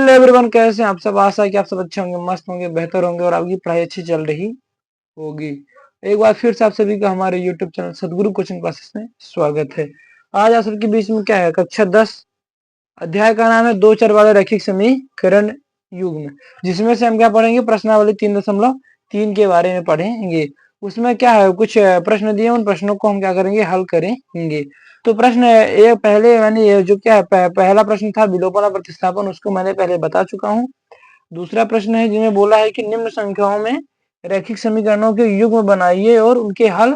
Hello everyone, कैसे हैं आप सब। आशा है कि आप सब अच्छे होंगे, मस्त होंगे, बेहतर होंगे और आपकी पढ़ाई अच्छी चल रही होगी। एक बार फिर से आप सभी का हमारे यूट्यूब चैनल सदगुरु कोचिंग क्लासेस में स्वागत है। आज आप सबके बीच में क्या है, कक्षा 10 अध्याय का नाम है दो चर वाले रैखिक समीकरण युग्म, जिसमें से हम क्या पढ़ेंगे, प्रश्नावली 3.3 के बारे में पढ़ेंगे। उसमें क्या है, कुछ प्रश्न दिए, उन प्रश्नों को हम क्या करेंगे, हल करेंगे। तो प्रश्न ये पहले मैंने ये जो क्या है, पहला प्रश्न था विलोपन और प्रतिस्थापन, उसको मैंने पहले बता चुका हूँ। दूसरा प्रश्न है जिन्हें बोला है कि निम्न संख्याओं में रैखिक समीकरणों के युग्म बनाइए और उनके हल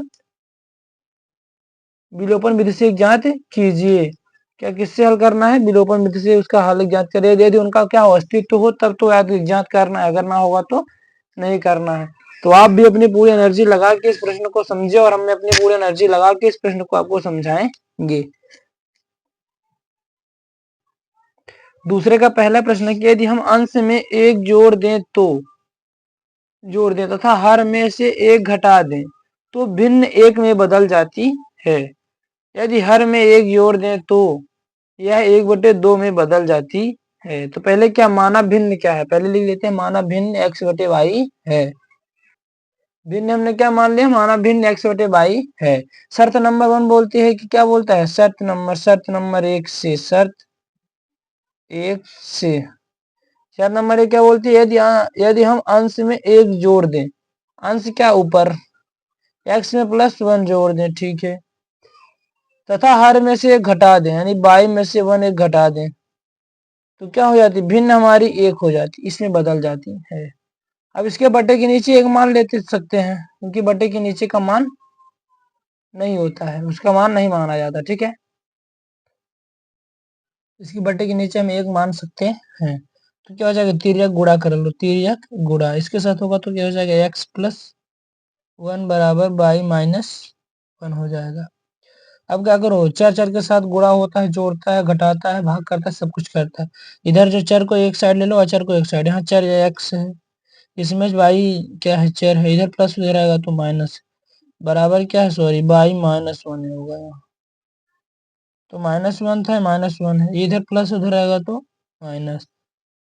विलोपन विधि से जांच कीजिए। क्या किससे हल करना है, विलोपन विधि से उसका हल जांच करिए। यदि उनका क्या अस्तित्व हो तब तो याद जांच करना है, अगर ना होगा तो नहीं करना है। तो आप भी अपनी पूरी एनर्जी लगा के इस प्रश्न को समझे और हम अपनी पूरी एनर्जी लगा के इस प्रश्न को आपको समझाएंगे। दूसरे का पहला प्रश्न है कि यदि हम अंश में एक जोड़ दें तथा हर में से एक घटा दें तो भिन्न एक में बदल जाती है। यदि हर में एक जोड़ दें तो यह 1/2 में बदल जाती है। तो पहले क्या माना भिन्न क्या है, पहले लिख लेते हैं। माना भिन्न x/y है। भिन्न हमने क्या मान लिया, माना भिन्न x/y है। शर्त नंबर 1 बोलती है कि क्या बोलता है, शर्त नंबर 1 से शर्त नंबर 1 क्या बोलती है, यदि हम अंश में एक जोड़ दें, अंश क्या ऊपर x में +1 जोड़ दें, ठीक है, तथा हर में से एक घटा दें, यानी y में से 1 एक घटा दें, तो क्या हो जाती, भिन्न हमारी 1 हो जाती, इसमें बदल जाती है। अब इसके बटे के नीचे एक मान लेते सकते हैं, क्योंकि बटे के नीचे का मान नहीं होता है, उसका मान नहीं माना जाता, ठीक है। इसकी बटे के नीचे हम एक मान सकते हैं। तो क्या हो जाएगा, तिर्यक गुणा कर लो, तिर्यक गुणा इसके साथ होगा तो क्या हो जाएगा, x+1 बराबर y-1 हो जाएगा। अब क्या करो, चर चर के साथ गुणा होता है, जोड़ता है, घटाता है, भाग करता है, सब कुछ करता है। इधर जो चर को एक साइड ले लो, अचर को एक साइड, यहाँ चर x है, इसमें y क्या है, चर है, इधर प्लस उधर आएगा तो माइनस, बराबर क्या है, सॉरी y-1 होगा यहाँ। तो -1 था, -1 है, इधर प्लस उधर आएगा तो माइनस,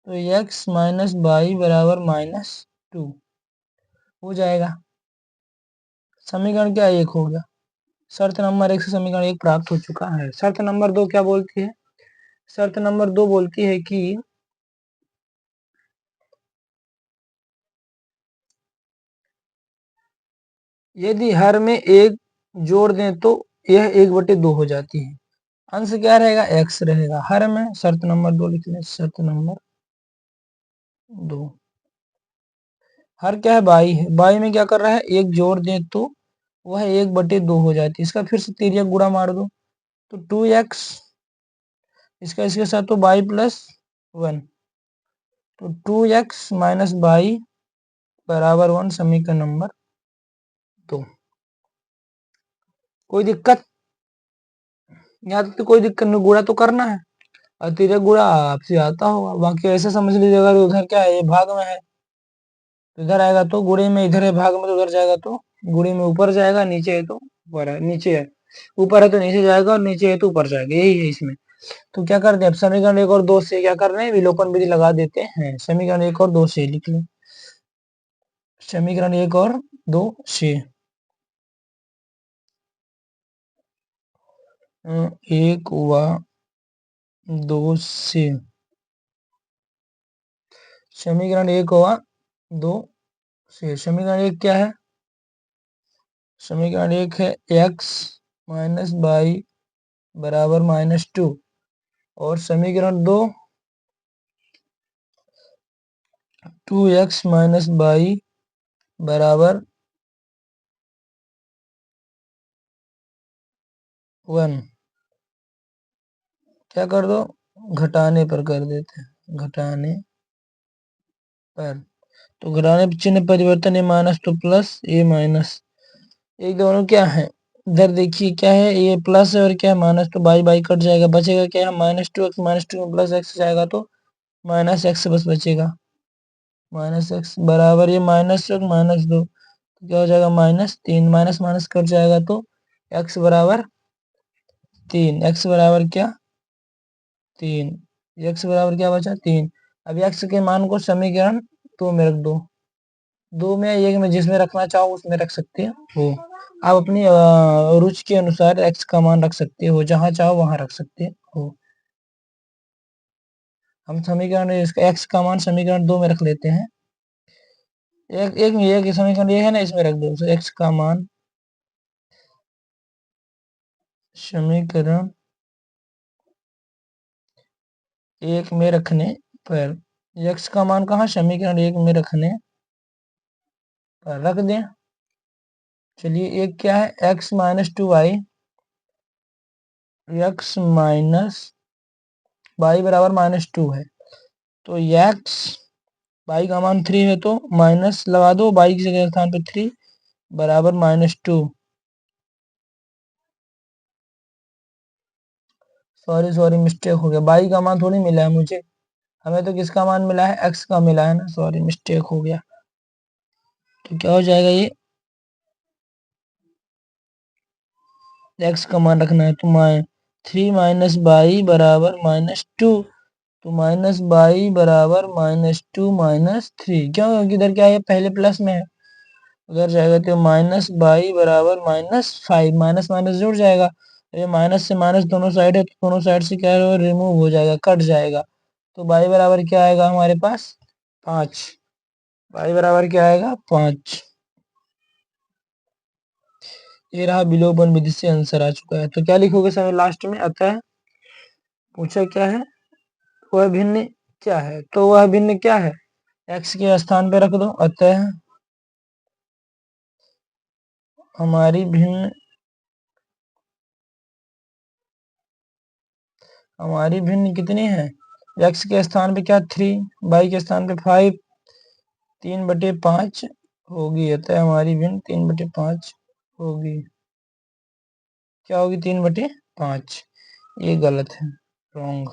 तो x - y बराबर -2 हो जाएगा। समीकरण क्या एक हो गया। शर्त नंबर 1 से समीकरण 1 प्राप्त हो चुका है। शर्त नंबर 2 क्या बोलती है, शर्त नंबर 2 बोलती है कि यदि हर में एक जोड़ दें तो यह 1/2 हो जाती है। अंश क्या रहेगा, x रहेगा हर में। शर्त नंबर 2 लिख लें, शर्त नंबर 2। हर क्या है, y है, y में क्या कर रहा है, एक जोड़ दें तो वह 1/2 हो जाती है। इसका फिर से तिर्यक गुणा मार दो तो 2x, इसका इसके साथ तो y+1, तो 2x - y बराबर 1, समीकरण नंबर 2। कोई दिक्कत, यहाँ तक तो कोई दिक्कत नहीं, गुणा तो करना है, और तिर्यक गुणा आपसे आता होगा। बाकी ऐसे समझ लीजिएगा, उधर क्या है, ये भाग में है तो इधर आएगा तो गुणे में, इधर है भाग में तो उधर जाएगा तो गुणे में, ऊपर जाएगा, नीचे है तो ऊपर है, नीचे है ऊपर है तो नीचे जाएगा, और नीचे है तो ऊपर जाएगा, यही है इसमें। तो क्या करते हैं, अब समीकरण 1 और 2 से क्या कर रहे हैं, विलोपन विधि लगा देते हैं। समीकरण 1 और 2 से लिख लें, समीकरण 1 और 2 से, 1 व 2 से, समीकरण 1 व 2 से। समीकरण 1 क्या है, समीकरण 1 है x - y बराबर -2, और समीकरण 2 2x - y बराबर 1। क्या कर दो, घटाने पर कर देते हैं, घटाने पर। तो घटाने पर चिन्ह परिवर्तन, है माइनस तो प्लस, ए माइनस, एक दोनों क्या है, इधर देखिए क्या है, ये प्लस है और क्या है माइनस, तो बाई बाई कट जाएगा, बचेगा क्या है, -2x, -2 में प्लस x जाएगा तो -x बस बचेगा, -x बराबर ये -1 -2, तो क्या हो जाएगा, -3, माइनस माइनस कट जाएगा तो x बराबर 3, x बराबर क्या 3, x बराबर क्या बचा 3, अब x के मान को समीकरण 2 में रख दो, 2 में 1 में जिसमें रखना चाहो उसमें रख सकते हो। आप अपनी रुचि के अनुसार x का मान रख सकते हो, जहां चाहो वहां रख सकते हो। हम समीकरण इसका x का मान समीकरण 2 में रख लेते हैं। एक समीकरण ये है ना, इसमें रख दो x का मान समीकरण 1 में रखने पर, x का मान कहा समीकरण 1 में रखने पर रख दें। चलिए एक क्या है, x minus 2y, x minus y बराबर -2 है। तो x y का मान 3 है तो माइनस लगा दो, y की जगह स्थान पे 3 बराबर -2। सॉरी मिस्टेक हो गया, y का मान थोड़ी मिला है मुझे, हमें तो किसका मान मिला है, x का मिला है ना, सॉरी मिस्टेक हो गया। तो क्या हो जाएगा, ये x का मान रखना है तो 3 माइनस y बराबर -2, तो माइनस y बराबर -2 -3, क्यों, क्योंकि इधर क्या है, पहले प्लस में है, उधर जाएगा तो माइनस y बराबर -5, माइनस माइनस जुड़ जाएगा, ये माइनस से माइनस दोनों साइड है तो दोनों साइड से क्या है, रिमूव हो जाएगा, कट जाएगा। तो y बराबर क्या आएगा हमारे पास 5, y बराबर क्या आएगा 5। ये रहा विलोपन विधि से आंसर आ चुका है। तो क्या लिखोगे समय लास्ट में, अतः पूछा क्या है, वह भिन्न क्या है, तो वह भिन्न क्या है, x के स्थान पे रख दो, अतः हमारी भिन्न कितनी है, x के स्थान पे क्या 3, y के स्थान पे 5, 3/5 होगी, अतः हमारी भिन्न 3/5 होगी। क्या होगी 3/5, ये गलत है, रॉन्ग।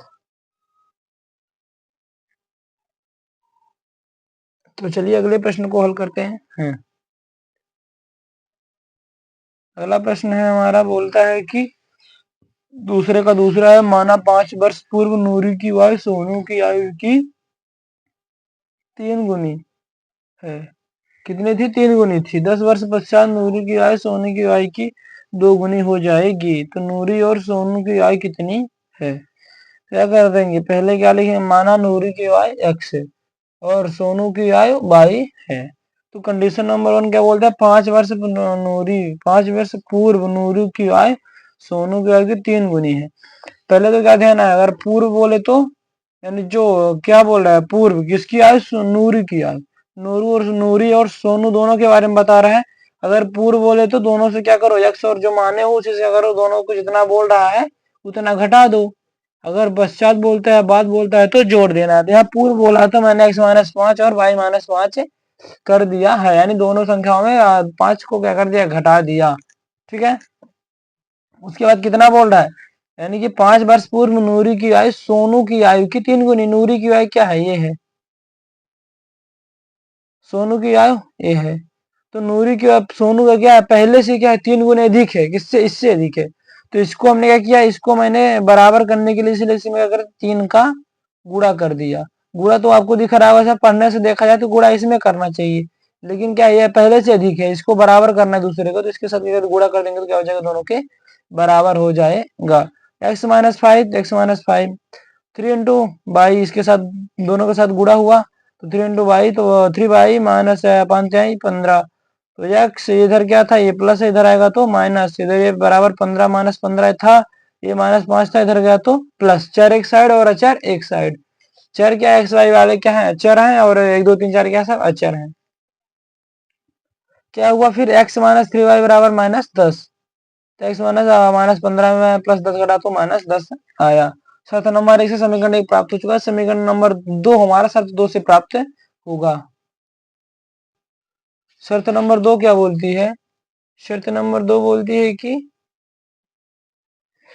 तो चलिए अगले प्रश्न को हल करते हैं। अगला प्रश्न है हमारा, बोलता है कि दूसरे का दूसरा है, माना 5 वर्ष पूर्व नूरी की आयु सोनू की आयु की 3 गुनी है। कितनी थी, 3 गुनी थी। 10 वर्ष पश्चात नूरी की आयु सोनू की आयु की 2 गुनी हो जाएगी, तो नूरी और सोनू की आयु कितनी है। क्या कर देंगे, पहले क्या लिखेंगे, माना नूरी की आयु x है और सोनू की आयु y है। तो कंडीशन नंबर 1 क्या बोलता है, 5 वर्ष पूर्व नूरी की आयु सोनू की आयु की 3 गुनी है। पहले तो क्या ध्यान है, अगर पूर्व बोले तो यानी जो क्या बोल रहा है, पूर्व किसकी आयु, नूरी की आयु, नूरी और सोनू दोनों के बारे में बता रहा है। अगर पूर्व बोले तो दोनों से क्या करो, x और जो माने हो उसी से अगर दोनों को जितना बोल रहा है उतना घटा दो। अगर पश्चात बोलता है, बाद बोलता है तो जोड़ देना है। तो यहाँ पूर्व बोला तो मैंने x-5 और y-5 कर दिया है, यानी दोनों संख्याओं में 5 को क्या कर दिया, घटा दिया। ठीक है, उसके बाद कितना बोल रहा है, यानी कि 5 वर्ष पूर्व नूरी की आयु सोनू की आयु की 3 गुनी। नूरी की आयु क्या है, ये है, सोनू की आयु ये है। तो नूरी की आयु सोनू का क्या है, पहले से क्या है, 3 गुने अधिक है, किससे, इससे अधिक है। तो इसको हमने क्या किया, इसको मैंने बराबर करने के लिए इसलिए इसमें अगर 3 का गुणा कर दिया। गुणा तो आपको दिख रहा है, वैसे पढ़ने से देखा जाए तो गुणा इसमें करना चाहिए, लेकिन क्या ये पहले से अधिक है, इसको बराबर करना है दूसरे को, तो इसके साथ अगर गुणा कर देंगे तो क्या हो जाएगा, दोनों के बराबर हो जाएगा। x-5 3 इंटू बाई, इसके साथ दोनों के साथ गुणा हुआ तो 3 इंटू बाई, तो 3 बाई माइनस 5×15। तो x इधर क्या था, ये प्लस इधर आएगा तो माइनस, इधर ये बराबर 15 -15 था, ये -5 था, इधर गया तो प्लस। चर एक साइड और अचर एक साइड। चर क्या एक्स वाई वाले क्या है, अचर हैं, और 1 2 3 4 क्या सब अचर हैं। क्या हुआ फिर, x - 3y बराबर -10। तो x -15 में +10 घटा तो -10 आया। शर्त नंबर 1 से समीकरण 1 प्राप्त हो चुका है। समीकरण नंबर 2 हमारा शर्त 2 से प्राप्त होगा। शर्त नंबर 2 क्या बोलती है, शर्त नंबर 2 बोलती है कि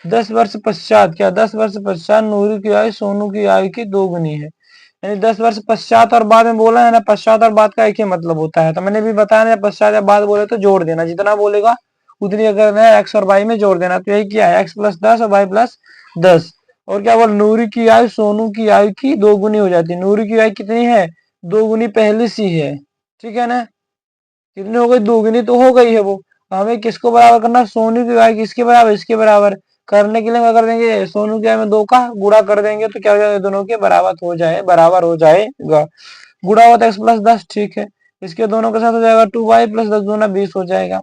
10 वर्ष पश्चात, क्या 10 वर्ष पश्चात नूरी की आयु सोनू की आयु की 2 गुनी है। यानी 10 वर्ष पश्चात और बाद में बोला है ना, पश्चात और बाद का एक ही मतलब होता है। तो मैंने भी बताया ना, पश्चात या बाद बोले तो जोड़ देना, जितना बोलेगा उतनी अगर एक्स और वाई में जोड़ देना। तो यही किया है, x + 10 और y + 10। और क्या बोल, नूरी की आयु सोनू की आयु की 2 गुनी हो जाती है। नूरी की आयु कितनी है, 2 गुनी पहले सी है, ठीक है ना। कितनी हो गई, 2 गुनी तो हो गई है वो। हमें किसको बराबर करना, सोनू की आयु किसके बराबर, इसके बराबर। करने के लिए क्या कर देंगे, सोनू की आयु में 2 का गुणा कर देंगे तो क्या हो जाएगा, दोनों के बराबर हो जाएगा। गुणा हुआ था x प्लस 10, ठीक है। इसके दोनों के साथ हो जाएगा 2y प्लस 10 दूना 20 हो जाएगा।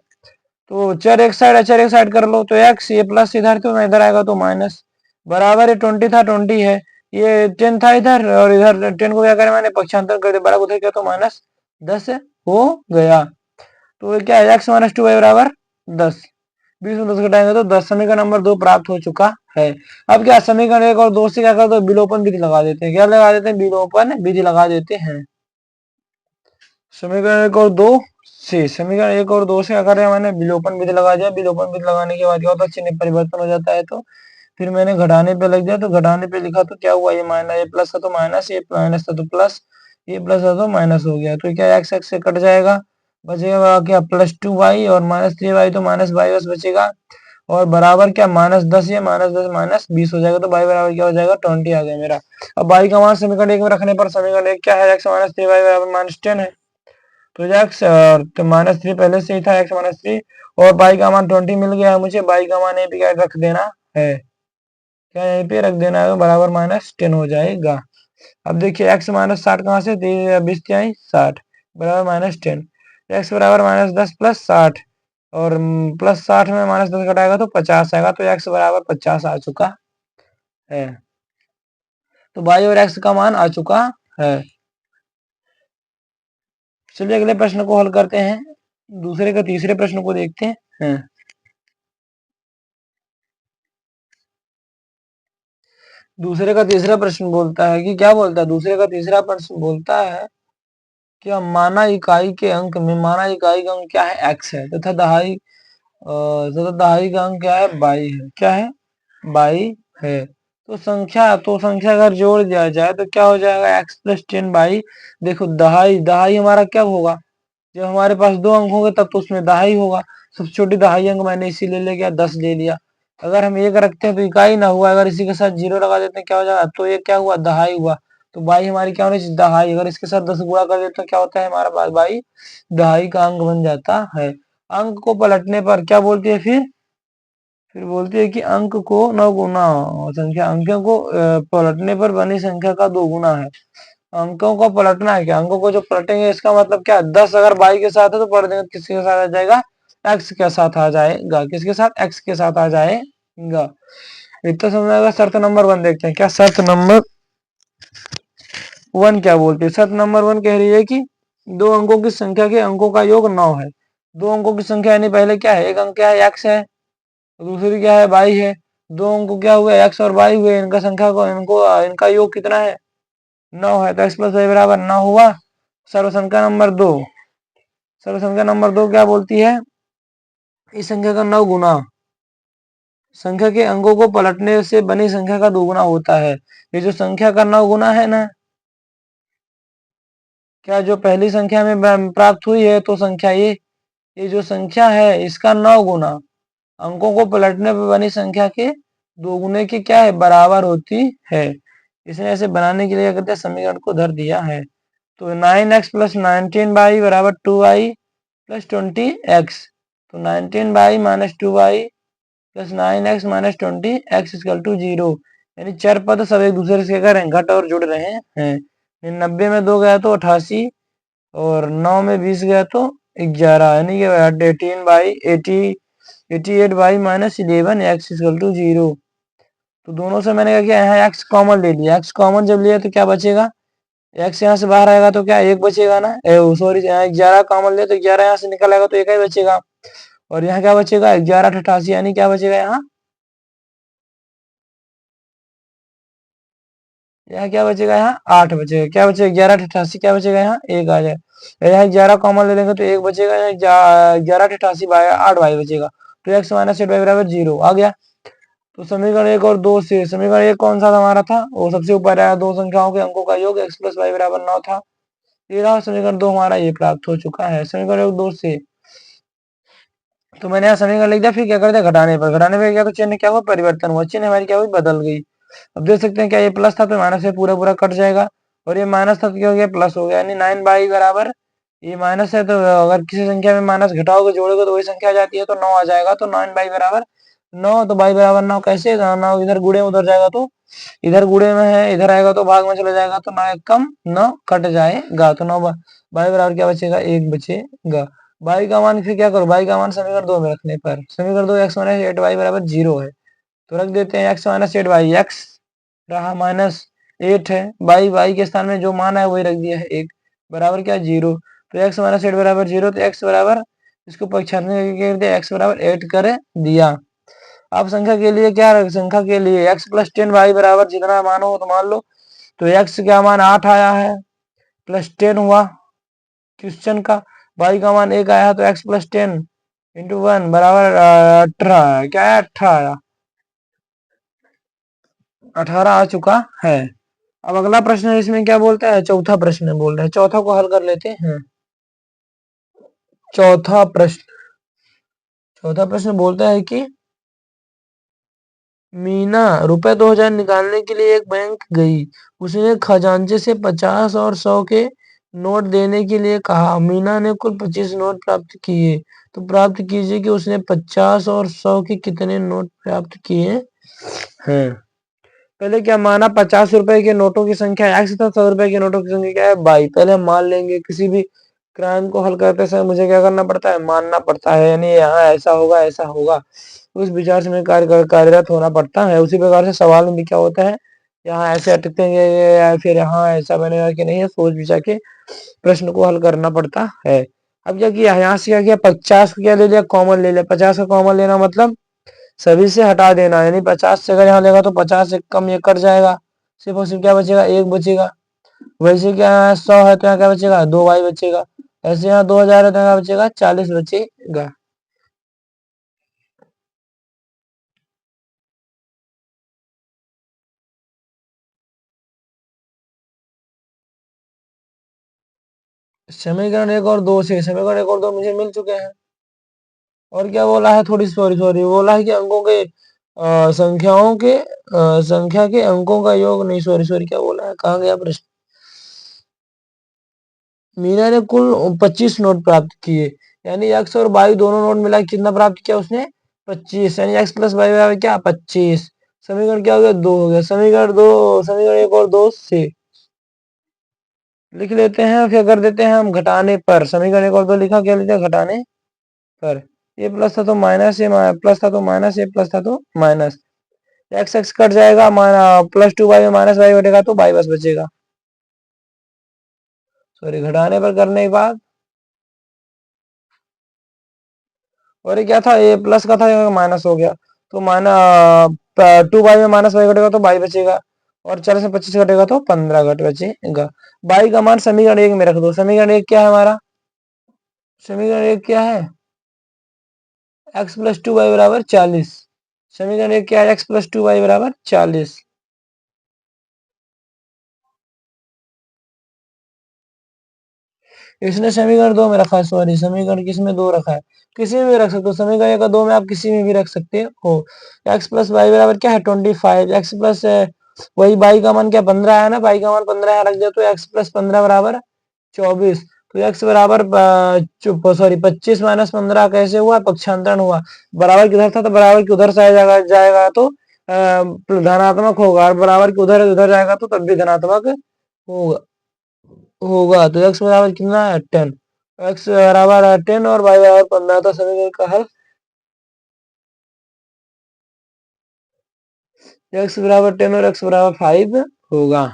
तो चर एक साइड है, चर एक साइड कर लो तो x, ये प्लस इधर तो इधर आएगा तो माइनस। बराबर ये 20 था 20 है, ये 10 था इधर, और इधर 10 को क्या करें मैंने पक्षांतर कर दिया, बड़ा उधर क्या तो माइनस 10 हो गया। तो ये क्या है, x माइनस 2y बराबर 10। 20 में 10 घटाएंगे तो 10। समीकरण नंबर 2 प्राप्त हो चुका है। अब क्या, समीकरण 1 और 2 से क्या करते हैं, विलोपन विधि लगा देते हैं। क्या लगा देते हैं, विलोपन विधि लगा देते हैं। समीकरण 1 और 2 से, समीकरण 1 और 2 से क्या कर रहे हैं, मैंने विलोपन विधि लगा दिया। विलोपन विधि लगाने के बाद क्या होता है, चिन्ह परिवर्तन हो जाता है। तो फिर मैंने घटाने पे लग दिया, तो घटाने पे लिखा तो क्या हुआ, ये माइनस, ये प्लस था तो माइनस, ये माइनस था तो प्लस, ये प्लस था तो माइनस हो गया। तो क्या, एक्स एक्स से कट जाएगा, बचेगा क्या, +2y, और -3y तो -y बस बचेगा। और बराबर क्या, -10, ये -10 -20 हो जाएगा। तो y बराबर क्या हो जाएगा, 20 आ गया मेरा। अब y का मान समीकरण 1 में रखने पर समीकरण 1 क्या है, x -3y बराबर -10 है। तो एक्स तो -3 पहले से ही था, x -3, और बाई का मान 20 मिल गया है मुझे। बाई का मान यहीं पे क्या रख देना है, क्या यहीं पे रख देना है, बराबर -10 हो जाएगा। अब देखिए x -60 कहाँ से, 20 60 बराबर -10। x बराबर -10 प्लस 60, और प्लस 60 में -10 घटाएगा तो 50 आएगा। तो x बराबर 50 आ चुका है। तो y और x का मान आ चुका है। चलिए अगले प्रश्न को हल करते हैं। दूसरे का तीसरे प्रश्न को देखते हैं। दूसरे का तीसरा प्रश्न बोलता है कि, क्या बोलता है, दूसरे का तीसरा प्रश्न बोलता है कि माना इकाई के अंक में, माना इकाई का अंक क्या है, x है, तथा दहाई का अंक क्या है, 22 है। क्या है, 22 है। तो संख्या अगर जोड़ दिया जाए तो क्या हो जाएगा, x प्लस 10 22। देखो दहाई, दहाई हमारा क्या होगा, जब हमारे पास 2 अंक होंगे तब तो उसमें दहाई होगा। सबसे छोटी दहाई अंक मैंने इसीलिए ले गया, 10 ले लिया। अगर हम 1 रखते हैं तो इकाई ना हुआ, अगर इसी के साथ 0 लगा देते हैं क्या हो जाएगा, तो ये क्या हुआ, दहाई हुआ। तो बाई हमारी क्या होनी चाहिए, दहाई। अगर इसके साथ 10 गुणा कर देते तो क्या होता है, हमारा पास बाई दहाई का अंक बन जाता है। अंक को पलटने पर क्या बोलती है, फिर बोलती है कि अंक को 9 गुना संख्या, अंकों को पलटने पर बनी संख्या का 2 गुना है। अंकों को पलटना है क्या, अंकों को जो पलटेंगे इसका मतलब क्या, 10 अगर बाई के साथ है तो पलट देंगे किसके साथ आ जाएगा, एक्स के साथ आ जाएगा। किसके साथ, एक्स के साथ आ जाएगा। इतना समझ आएगा। शर्त नंबर 1 देखते हैं, क्या शर्त नंबर 1 क्या बोलती है। शर्त नंबर 1 कह रही है कि दो अंकों की संख्या के अंकों का योग 9 है। दो अंकों की संख्या यानी पहले क्या है, एक अंक क्या है, एक्स है, दूसरी क्या है, बाई है। दो अंक क्या हुए, एक्स और बाई हुए, इनका संख्या को इनका योग कितना है, 9 है। तो एक्स प्लस वाई बराबर 9 हुआ। सर्वसंख्या नंबर 2, सर्वसंख्या नंबर 2 क्या बोलती है, इस संख्या का 9 गुना, संख्या के अंकों को पलटने से बनी संख्या का 2 गुना होता है। ये जो संख्या का 9 गुना है ना, क्या जो पहली संख्या में प्राप्त हुई है, तो संख्या ये जो संख्या है इसका 9 गुना अंकों को पलटने पर बनी संख्या के 2 गुने की क्या है, बराबर होती है। इसने ऐसे बनाने के लिए क्या करते हैं, समीकरण को धर दिया है। तो 9x प्लस 19y बराबर 2y प्लस 20x। तो 19y minus 2y plus 9x minus 20x equal to 0। यानी चार पद सब एक दूसरे से कर रहे हैं, घट और जुड़ रहे हैं। 90 में 2 गया तो 88, और 9 में 20 गया तो 11, यानी कि 88 by minus 11 X equal to 0। तो दोनों से मैंने क्या किया, यहाँ x कॉमन ले लिया। x कॉमन जब लिया तो क्या बचेगा, x यहाँ से बाहर आएगा तो क्या एक बचेगा ना, सॉरी, यहाँ 11 कॉमन ले तो 11 यहाँ से निकल आएगा तो एक ही बचेगा। और यहाँ क्या बचेगा, 11 88, यानी क्या बचेगा, यहाँ क्या बचेगा, यहाँ 8 बचेगा। क्या बचेगा, 11 88, क्या बचेगा, यहाँ 1 आ जाए। यहाँ 11 कॉमन ले लेंगे तो 1 बचेगा, 11 88 बाय 8 बाई बचेगा। तो x माइनस 8 बराबर 0 आ गया। तो समीकरण 1 और 2 से, समीकरण 1 कौन सा हमारा था, वो सबसे ऊपर आया, दो संख्याओं के अंकों का योग x प्लस वाई बराबर 9 था। ये रहा समीकरण 2 हमारा, ये प्राप्त हो चुका है। समीकरण 1 2 से तो मैंने यहाँ समीकरण लिख दिया। फिर क्या करते हैं, घटाने पर क्या, तो चिन्ह क्या हुआ, परिवर्तन हुआ, चिन्ह हमारी क्या हुई, बदल गई। अब देख सकते हैं क्या ये प्लस था तो माइनस से पूरा पूरा कट जाएगा, और ये माइनस था तो क्या हो गया प्लस हो गया, यानी 9/, बराबर ये माइनस है तो अगर किसी संख्या में माइनस घटाओगे जोड़ोगे तो वही संख्या आ जाती है, तो 9 आ जाएगा, तो 9/, बराबर 9, तो बाई बराबर 9 कैसे 9 इधर गुड़े में उधर जाएगा तो इधर गुड़े में है, इधर आएगा तो भाग में चला जाएगा, तो 9 एक कम 9 कट जाएगा, तो 9 बाई बराबर क्या बचेगा 1 बचेगा। बाई का मान फिर क्या करो, बाई का मान समीकरण 2 में रखने पर समीकरण 2 x माइनस 8y बराबर 0 है, तो रख देते हैं x माइनस 8y, x रहा -8 है, बाई के स्थान में जो मान है वही रख दिया है 1 बराबर क्या 0, तो x माइनस 8 बराबर 0, तो x बराबर इसको पक्षांतर कर दिया, x बराबर 8 कर दिया। अब संख्या के लिए क्या संख्या के लिए x प्लस 10y बराबर जितना मान हो तो मान लो, तो x का मान 8 आया है प्लस 10 हुआ क्वेश्चन का, y का मान 1 आया तो x प्लस 10 इंटू 1 बराबर 18, क्या है 18, 18 आ चुका है। अब अगला प्रश्न है, इसमें क्या बोलता है, चौथा प्रश्न बोल रहा है, चौथा को हल कर लेते हैं। चौथा प्रश्न चौथा प्रश्न बोलता है कि मीना रुपए 2000 निकालने के लिए एक बैंक गई, उसने खजांची से 50 और 100 के नोट देने के लिए कहा, मीना ने कुल 25 नोट प्राप्त किए, तो प्राप्त कीजिए कि उसने 50 और 100 के कितने नोट प्राप्त किए हैं। पहले क्या माना, 50 रुपए के नोटों की संख्या एक्स था, 100 रुपए के नोटों की संख्या क्या है बाई। पहले हम मान लेंगे, किसी भी क्राइम को हल करते समय मुझे क्या करना पड़ता है, मानना पड़ता है, यानी यहाँ ऐसा होगा उस विचार से में कार्यरत होना पड़ता है। उसी प्रकार से सवाल में भी क्या होता है, यहाँ ऐसे अटकते हैं या फिर यहाँ ऐसा बनेगा कि नहीं, सोच विचार के प्रश्न को हल करना पड़ता है। अब क्या किया, यहाँ से क्या किया, 50 को क्या ले लिया, कॉमन ले लिया, 50 का कॉमन लेना मतलब सभी से हटा देना, यानी 50 से अगर यहाँ लेगा तो 50 से कम ये कट जाएगा, सिर्फ और सिर्फ क्या बचेगा 1 बचेगा। वैसे क्या 100 है तो यहाँ क्या बचेगा 2y बचेगा, ऐसे यहाँ 2000 है तो यहाँ बचेगा 40 बचेगा। समीकरण 1 और 2 से समीकरण 1 और 2 मुझे मिल चुके हैं। और क्या बोला है, थोड़ी सॉरी सॉरी बोला है कि अंकों के संख्याओं के संख्या के अंकों का योग, नहीं सॉरी सॉरी क्या बोला है, कहाँ गया प्रश्न। मीना ने कुल 25 नोट प्राप्त किए, यानी एक्स और वाई दोनों नोट मिला कितना प्राप्त किया उसने 25, यानी एक्स प्लस वाई बराबर क्या 25। समीकरण क्या हो गया 2 हो गया, समीकरण 1 और 2 से लिख लेते हैं, फिर कर देते हैं हम घटाने पर, समीकरण 1 और 2 लिखा, क्या लेते हैं घटाने पर, ये प्लस था तो माइनस, ये प्लस था तो माइनस, ये प्लस था तो माइनस, एक्स एक्स कट जाएगा, प्लस 2y में माइनस वाई बचेगा तो y बस बचेगा, सॉरी घटाने पर करने के बाद, और ये क्या था, ये प्लस का था ये माइनस हो गया, तो माइनस 2y में माइनस वाई घटेगा तो y बचेगा, और 40 में 25 घटेगा तो 15 घट बचेगा। y का मान समीकरण 1 में रख दो, समीकरण 1 क्या है हमारा, समीकरण 1 क्या है x प्लस 2y बराबर 40, समीकरण 1 क्या है x प्लस 2y बराबर 40। इसने समीकरण 2 में रखा है, सॉरी समीकरण किसमें 2 रखा है, किसी में भी रख सकते हो, समीकरण 1 और 2 में आप किसी में भी रख सकते हो। x प्लस वाई बराबर क्या है 25, x प्लस वही बाई का मान क्या 15 है ना, बाई का मान 15 रख दे तो x प्लस 15 बराबर 24, तो x बराबर सॉरी 25 माइनस 15 कैसे हुआ, पक्षांतरण हुआ, बराबर किधर था तो बराबर की उधर से जाएगा तो धनात्मक होगा, और बराबर की उधर उधर जाएगा तो तब भी धनात्मक होगा होगा तो x बराबर कितना है 10, x बराबर 10 और y बराबर 15, तो समीकरण का हल x बराबर 10 और x बराबर 5 होगा।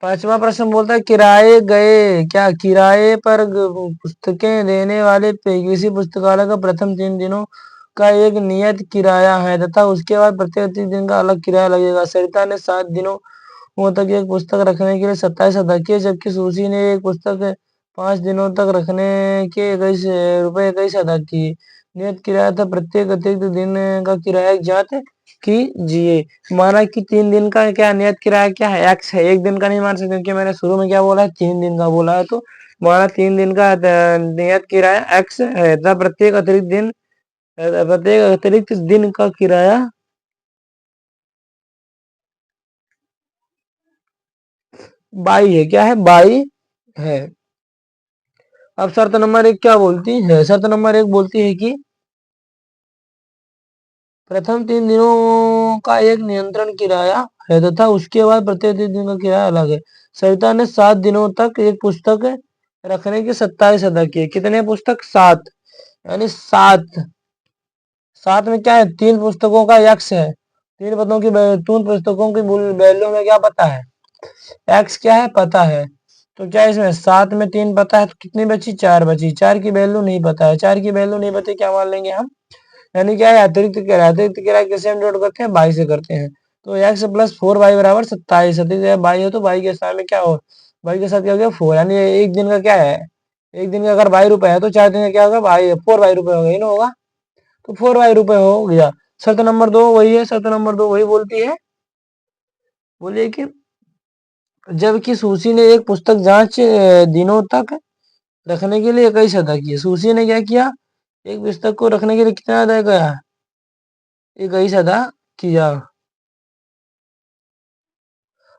पांचवा प्रश्न बोलता है किराए गए, क्या किराए पर पुस्तकें देने वाले किसी पुस्तकालय का प्रथम 3 दिनों का एक नियत किराया है तथा उसके बाद प्रत्येक 3 दिन का अलग किराया लगेगा। सरिता ने 7 दिनों तक एक पुस्तक रखने के लिए 27 अदा किए, जबकि सुशी ने एक पुस्तक 5 दिनों तक रखने के 21 अदा किए। नियत किराया था प्रत्येक अतिरिक्त दिन का किराया ज्ञात कीजिए। माना कि 3 दिन का क्या नियत किराया क्या है एक्स है, एक दिन का नहीं मान सकते क्योंकि मैंने शुरू में क्या बोला है 3 दिन का बोला है, तो हमारा 3 दिन का नियत किराया x है तथा प्रत्येक अतिरिक्त दिन का किराया बाई है। क्या है? बाई है। अब शर्त नंबर 1 क्या बोलती है? शर्त नंबर 1 बोलती है कि प्रथम 3 दिनों का एक नियंत्रण किराया है तथा उसके बाद प्रत्येक 3 दिन का किराया अलग है। सरिता ने 7 दिनों तक एक पुस्तक रखने की 27 अदा किए। कितने पुस्तक? 7, यानी 7। 7 में क्या है? 3 पुस्तकों का यक्स है। 3 पुस्तकों की वैल्यू में क्या पता है? एक्स क्या है? पता है। तो क्या इसमें 7 में 3 पता है तो कितनी बची? 4 बची। 4 की वैल्यू नहीं पता है। 4 की वैल्यू नहीं पता, क्या मान लेंगे हम? यानी क्या है? अतिरिक्त किराया। अतिरिक्त किराया कैसे हम जोड़ करते हैं? बाई से करते हैं। तो एक्स प्लस 4 वाई बराबर 27। अतिरिक्त बाई है तो बाई के साथ में क्या हो? बाई के साथ क्या हो गया? 4। यानी एक दिन का क्या है? एक दिन का अगर ₹22 है तो 4 दिन का क्या होगा? 4 वाई रुपए होगा, ये ना होगा। तो 4 वाई रुपए हो गया। शर्त नंबर 2 वही है। शर्त नंबर 2 वही बोलती है, बोलिए कि जबकि सुशी ने एक पुस्तक जांच दिनों तक रखने के लिए 21 अदा किए। सुशी ने क्या किया? एक पुस्तक को रखने के लिए कितना अदा किया? 21 अदा किया।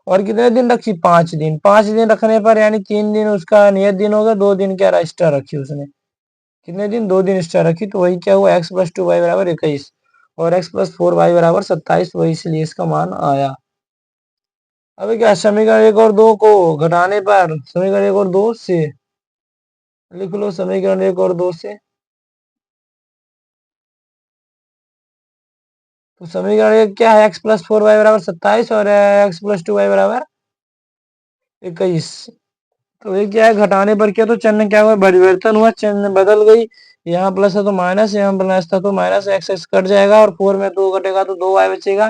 और कितने दिन रखी? 5 दिन। 5 दिन रखने पर यानी 3 दिन उसका नियत दिन हो गया, 2 दिन क्या एक्स्ट्रा रखी उसने। कितने दिन? 2 दिन एक्स्ट्रा रखी। तो वही क्या हुआ? एक्स प्लस 2 वाई बराबर 21 और एक्स प्लस 4 वाई बराबर 27। वही इसलिए इसका मान आया। अभी क्या? समीकरण 1 और 2 को घटाने पर समीकरण 1 और 2 से लिख लो। समीकरण 1 और 2 से तो समीकरण 1 क्या है? एक्स प्लस 4 वाई बराबर 27 और एक्स प्लस 2 वाई बराबर 21। तो ये क्या है? घटाने पर क्या? तो चिन्ह क्या हुआ? परिवर्तन हुआ, चिन्ह बदल गई। यहाँ प्लस है तो माइनस, यहाँ प्लस था तो माइनस। एक्स एक्स कट जाएगा और 4 में 2 कटेगा तो 2 वाई बचेगा,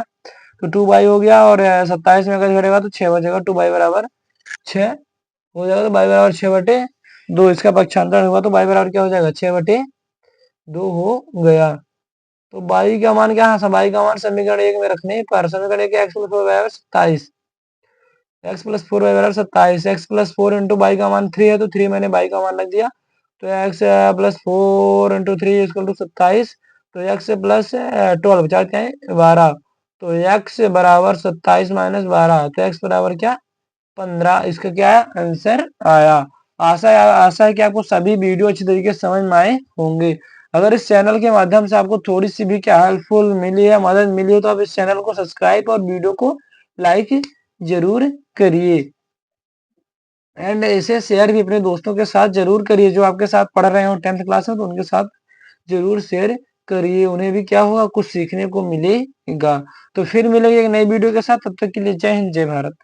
तो 2 वाई हो गया। और 27 में अगर घटेगा तो 6 बचेगा। 2 वाई बराबर 6 हो जाएगा। तो वाई बराबर 6/2। इसका पक्षांतर होगा तो वाई बराबर क्या हो जाएगा? 6/2 हो गया। तो बाई का मान क्या है? बाई का मान समीकरण 1 में रखने पर समीकरण 1 एक्स प्लस 4 बराबर 27। एक्स प्लस 4 बराबर 27। एक्स प्लस 4 इंटू बाई का मान 3 है तो 3 मैंने बाई का मान रख दिया। तो x plus 4 into 3 equal to 27। तो एक्स प्लस 12 बचा क्या है? 12। तो एक्स बराबर 27 माइनस 12 तो एक्स बराबर क्या? 15। इसका क्या है? आंसर आया। आशा है कि आपको सभी वीडियो अच्छी तरीके से समझ में आए होंगे। अगर इस चैनल के माध्यम से आपको थोड़ी सी भी क्या हेल्पफुल मिली है, मदद मिली है, तो आप इस चैनल को सब्सक्राइब और वीडियो को लाइक जरूर करिए। एंड इसे शेयर भी अपने दोस्तों के साथ जरूर करिए जो आपके साथ पढ़ रहे हो 10th क्लास में, तो उनके साथ जरूर शेयर करिए। उन्हें भी क्या होगा? कुछ सीखने को मिलेगा। तो फिर मिलेंगे एक नई वीडियो के साथ। तब तक के लिए जय हिंद, जय भारत।